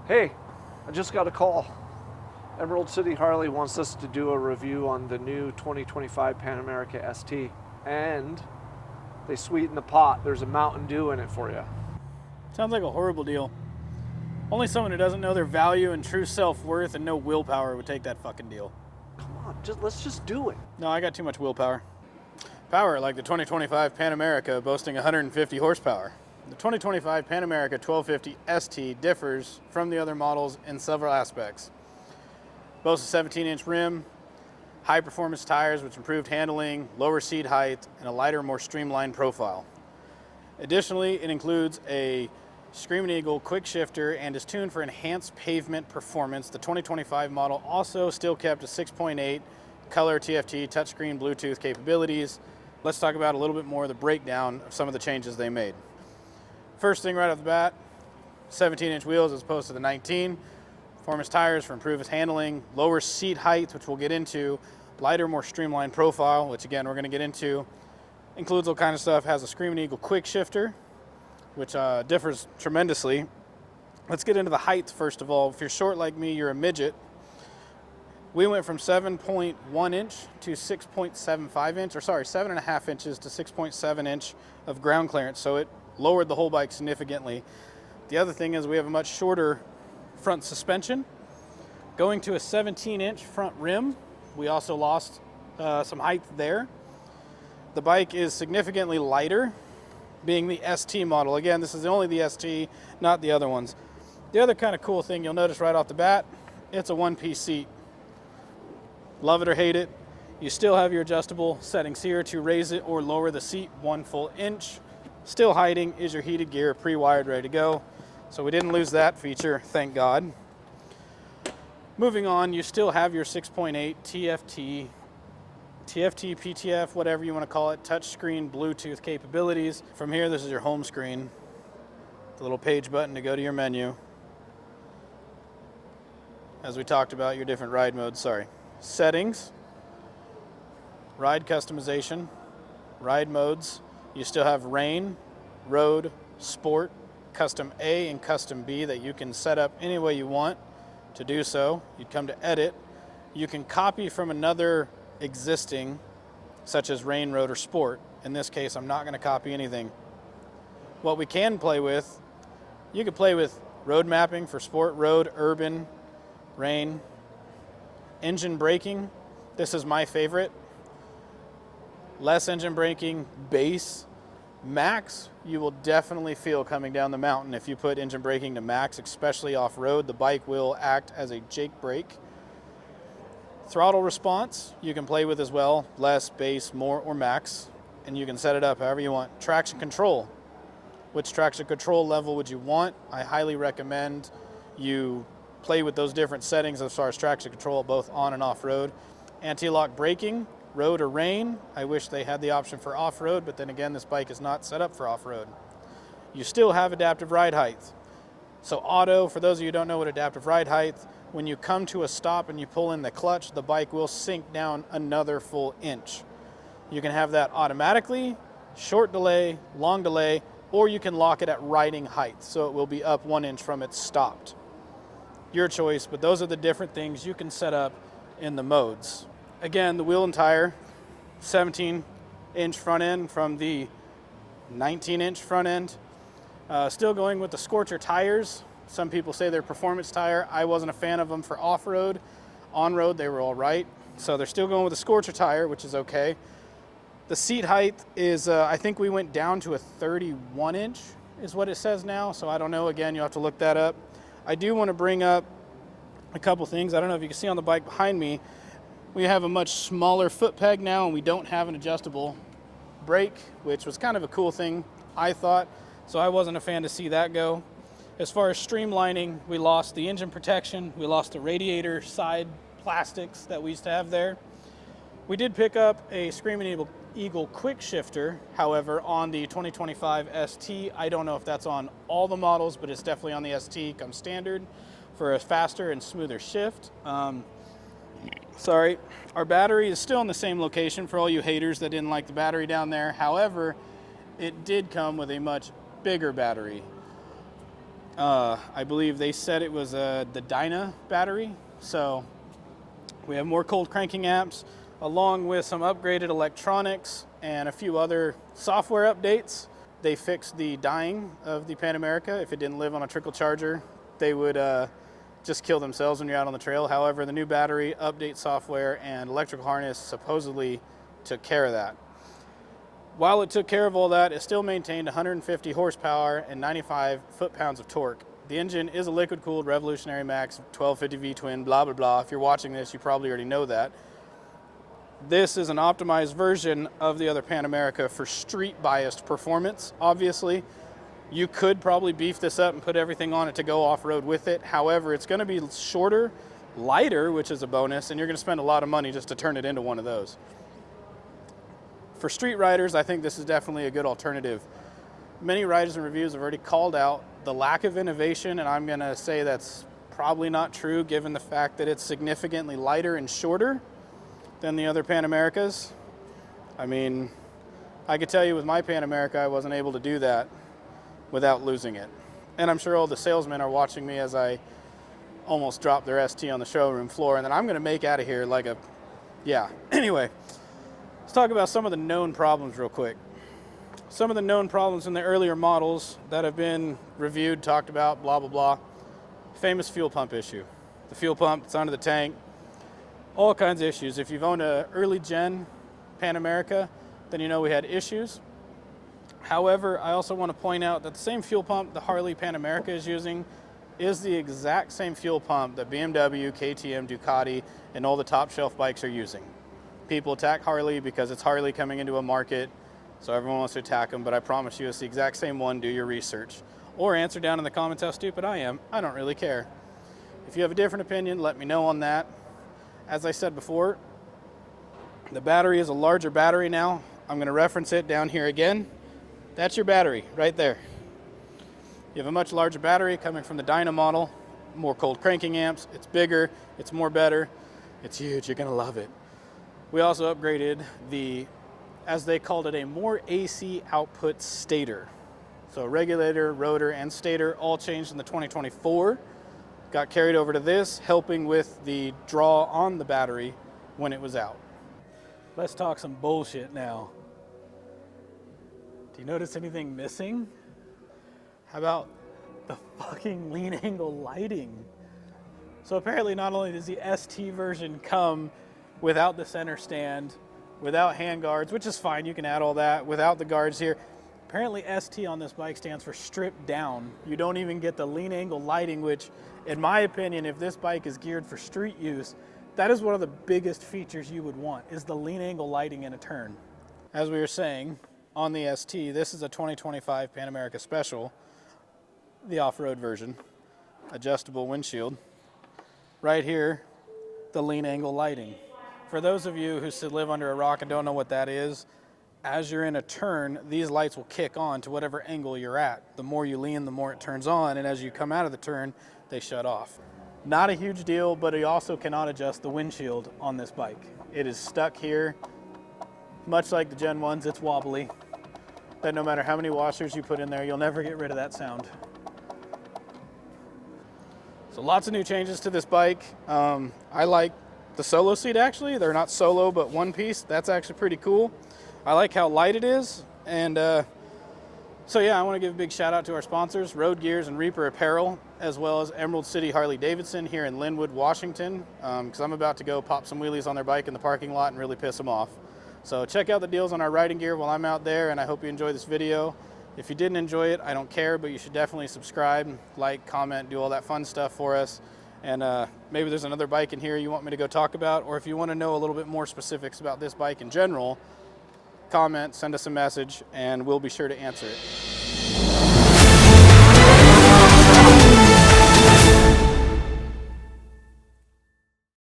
Hey, I just got a call. Emerald City Harley wants us to do a review on the new 2025 Pan America ST. And they sweeten the pot. There's a Mountain Dew in it for you. Sounds like a horrible deal. Only someone who doesn't know their value and true self-worth and no willpower would take that fucking deal. Come on, let's just do it. No, I got too much willpower. Power like the 2025 Pan America boasting 150 horsepower. The 2025 Pan America 1250 ST differs from the other models in several aspects. Boasts a 17-inch rim, high-performance tires with improved handling, lower seat height, and a lighter, more streamlined profile. Additionally, it includes a Screaming Eagle quick shifter and is tuned for enhanced pavement performance. The 2025 model also still kept a 6.8 color TFT touchscreen Bluetooth capabilities. Let's talk about a little bit more of the breakdown of some of the changes they made. First thing right off the bat, 17-inch wheels as opposed to the 19. Performance tires for improved handling, lower seat height, which we'll get into, lighter, more streamlined profile, which again we're going to get into. Includes all kind of stuff, has a Screaming Eagle quick shifter, which differs tremendously. Let's get into the height first of all. If you're short like me, you're a midget. We went from 7.1 inch to 6.75 inch, or sorry, 7.5 inches to 6.7 inch of ground clearance. So it lowered the whole bike significantly. The other thing is we have a much shorter front suspension. Going to a 17-inch front rim, we also lost some height there. The bike is significantly lighter, being the ST model. Again, this is only the ST, not the other ones. The other kind of cool thing you'll notice right off the bat, it's a one-piece seat. Love it or hate it, you still have your adjustable settings here to raise it or lower the seat 1 full inch. Still hiding is your heated gear, pre-wired, ready to go. So we didn't lose that feature, thank God. Moving on, you still have your 6.8 TFT, PTF, whatever you want to call it, touchscreen Bluetooth capabilities. From here, this is your home screen. The little page button to go to your menu. As we talked about, your different ride modes, Settings, ride customization, ride modes. You still have rain, road, sport, custom A and custom B that you can set up any way you want to do so. You'd come to edit. You can copy from another existing, such as rain, road, or sport. In this case, I'm not going to copy anything. What we can play with, you could play with road mapping for sport, road, urban, rain, engine braking. This is my favorite. Less engine braking, base, max, you will definitely feel coming down the mountain if you put engine braking to max, especially off-road. The bike will act as a Jake brake. Throttle response, you can play with as well, less, base, more, or max, and you can set it up however you want. Traction control, which traction control level would you want? I highly recommend you play with those different settings as far as traction control, both on and off-road. Anti-lock braking, road or rain. I wish they had the option for off-road, but then again, this bike is not set up for off-road. You still have adaptive ride height. So auto, for those of you who don't know what adaptive ride height, when you come to a stop and you pull in the clutch, the bike will sink down another full inch. You can have that automatically, short delay, long delay, or you can lock it at riding height, so it will be up 1 inch from it stopped. Your choice, but those are the different things you can set up in the modes. Again, the wheel and tire, 17-inch front end from the 19-inch front end. Still going with the Scorcher tires. Some people say they're performance tire. I wasn't a fan of them for off-road. On-road, they were all right. So they're still going with the Scorcher tire, which is okay. The seat height is, I think we went down to a 31-inch is what it says now. So I don't know. Again, you'll have to look that up. I do want to bring up a couple things. I don't know if you can see on the bike behind me, we have a much smaller foot peg now, and we don't have an adjustable brake, which was kind of a cool thing, I thought. So I wasn't a fan to see that go. As far as streamlining, we lost the engine protection. We lost the radiator side plastics that we used to have there. We did pick up a Screaming Eagle quick shifter, however, on the 2025 ST. I don't know if that's on all the models, but it's definitely on the ST, comes standard for a faster and smoother shift. Sorry, our battery is still in the same location for all you haters that didn't like the battery down there. However, it did come with a much bigger battery. I believe they said it was the Dyna battery. So we have more cold cranking amps, along with some upgraded electronics and a few other software updates. They fixed the dying of the Pan America. If it didn't live on a trickle charger, they would just kill themselves when you're out on the trail. However, the new battery, update software, and electrical harness supposedly took care of that. While it took care of all that, it still maintained 150 horsepower and 95 foot-pounds of torque. The engine is a liquid-cooled Revolutionary Max 1250 V-twin, blah, blah, blah. If you're watching this, you probably already know that. This is an optimized version of the other Pan America for street-biased performance, obviously. You could probably beef this up and put everything on it to go off-road with it. However, it's going to be shorter, lighter, which is a bonus, and you're going to spend a lot of money just to turn it into one of those. For street riders, I think this is definitely a good alternative. Many riders and reviews have already called out the lack of innovation, and I'm going to say that's probably not true given the fact that it's significantly lighter and shorter than the other Pan Americas. I mean, I could tell you with my Pan America, I wasn't able to do that without losing it. And I'm sure all the salesmen are watching me as I almost drop their ST on the showroom floor, and then I'm going to make out of here like a, yeah. Anyway, let's talk about some of the known problems real quick. Some of the known problems in the earlier models that have been reviewed, talked about, blah, blah, blah. Famous fuel pump issue. The fuel pump that's under the tank, all kinds of issues. If you've owned an early gen Pan America, then you know we had issues. However, I also want to point out that the same fuel pump the Harley Pan America is using is the exact same fuel pump that BMW, KTM, Ducati, and all the top shelf bikes are using. People attack Harley because it's Harley coming into a market, so everyone wants to attack them, but I promise you it's the exact same one. Do your research. Or answer down in the comments how stupid I am. I don't really care. If you have a different opinion, let me know on that. As I said before, the battery is a larger battery now. I'm going to reference it down here again. That's your battery right there. You have a much larger battery coming from the Dyna model, more cold cranking amps. It's bigger, it's more better, it's huge. You're going to love it. We also upgraded the, as they called it, a more AC output stator. So regulator, rotor, and stator all changed in the 2024. Got carried over to this, helping with the draw on the battery when it was out. Let's talk some bullshit now. Do you notice anything missing? How about the fucking lean angle lighting? So apparently not only does the ST version come without the center stand, without hand guards, which is fine, you can add all that, without the guards here. Apparently ST on this bike stands for stripped down. You don't even get the lean angle lighting, which in my opinion, if this bike is geared for street use, that is one of the biggest features you would want, is the lean angle lighting in a turn. As we were saying, on the ST, this is a 2025 Pan America Special, the off-road version, adjustable windshield. Right here, the lean angle lighting. For those of you who live under a rock and don't know what that is, as you're in a turn, these lights will kick on to whatever angle you're at. The more you lean, the more it turns on, and as you come out of the turn, they shut off. Not a huge deal, but you also cannot adjust the windshield on this bike. It is stuck here, much like the Gen 1s, it's wobbly. That no matter how many washers you put in there, you'll never get rid of that sound. So lots of new changes to this bike. I like the solo seat actually. They're not solo, but one piece. That's actually pretty cool. I like how light it is. And so yeah, I want to give a big shout out to our sponsors, Road Gears and Reaper Apparel, as well as Emerald City Harley Davidson here in Linwood, Washington, because I'm about to go pop some wheelies on their bike in the parking lot and really piss them off. So check out the deals on our riding gear while I'm out there, and I hope you enjoy this video. If you didn't enjoy it, I don't care, but you should definitely subscribe, like, comment, do all that fun stuff for us. And maybe there's another bike in here you want me to go talk about, or if you want to know a little bit more specifics about this bike in general, comment, send us a message, and we'll be sure to answer it.